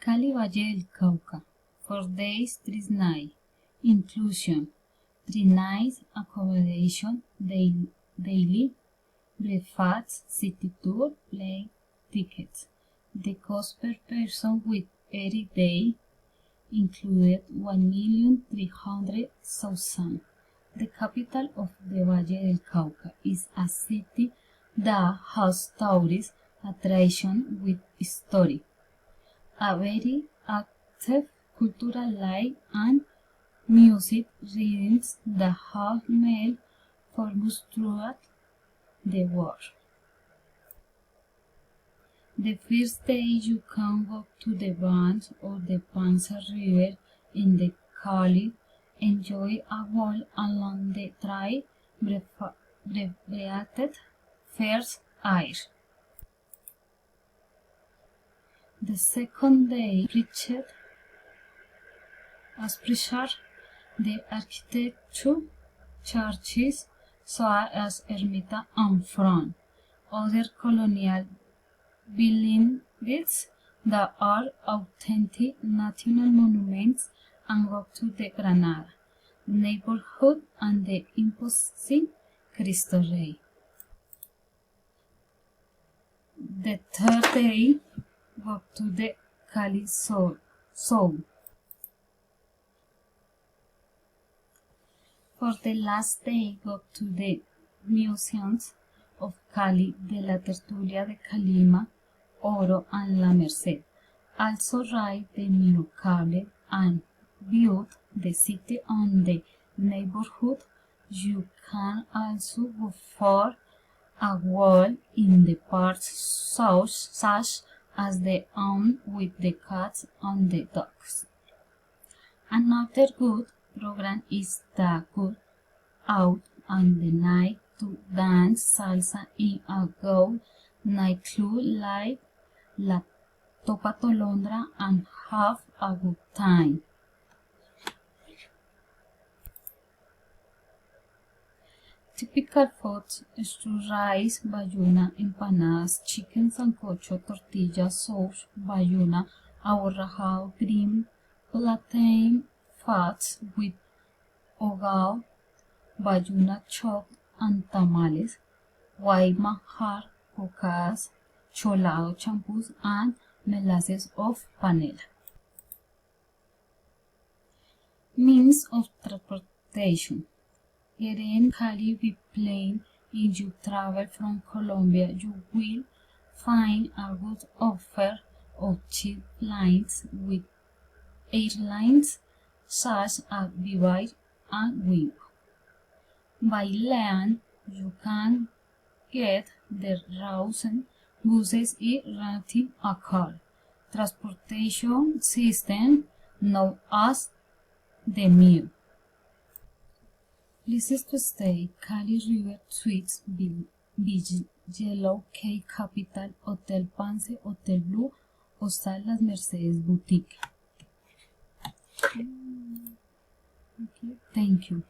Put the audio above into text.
Cali Valle del Cauca, 4 days, 3 nights. Inclusion, 3 nights accommodation, daily breakfast, city tour, plane tickets. The cost per person with every day included 1,300,000. The capital of the Valle del Cauca is a city that has tourist attraction with history, a very active cultural life, and music readings that have made famous throughout the world. The first day you can walk to the banks of the Panza River in the Cali, enjoy a walk along the dry, breathed fresh air. The second day preached the architecture, churches such as Ermita and Front, other colonial buildings that are authentic national monuments, and walk to the Granada neighborhood and the imposing Cristo Rey. The third day, walk to the Cali Zone. For the last day, go to the museums of Cali, de la Tertulia de Calima, Oro, and La Merced. Also ride the Minocable and view the city and the neighborhood. You can also go for a walk in the parks such as the one with the cats and the dogs. Another good program is the Go Out on the night to dance salsa in a gold nightclub like La Topa Tolondra and have a good time. Typical foods: stew rice, bayuna, empanadas, chicken sancocho, tortilla, sauce, bayuna, aborrajado, green plantain, fats with hogao, bayuna chopped, and tamales, white manjar, cocadas, cholado champús, and molasses of panela. Means of transportation: getting Cali by plane. If you travel from Colombia, you will find a good offer of cheap flights with airlines such as Viva and Wing. By land, you can get the routes, buses, and renting a car. Transportation system known as the MIU. Places to stay: Cali River Suites, Beach Yellow, Cay Capital, Hotel Pance, Hotel Blue, Hostal Las Mercedes Boutique. Okay, thank you.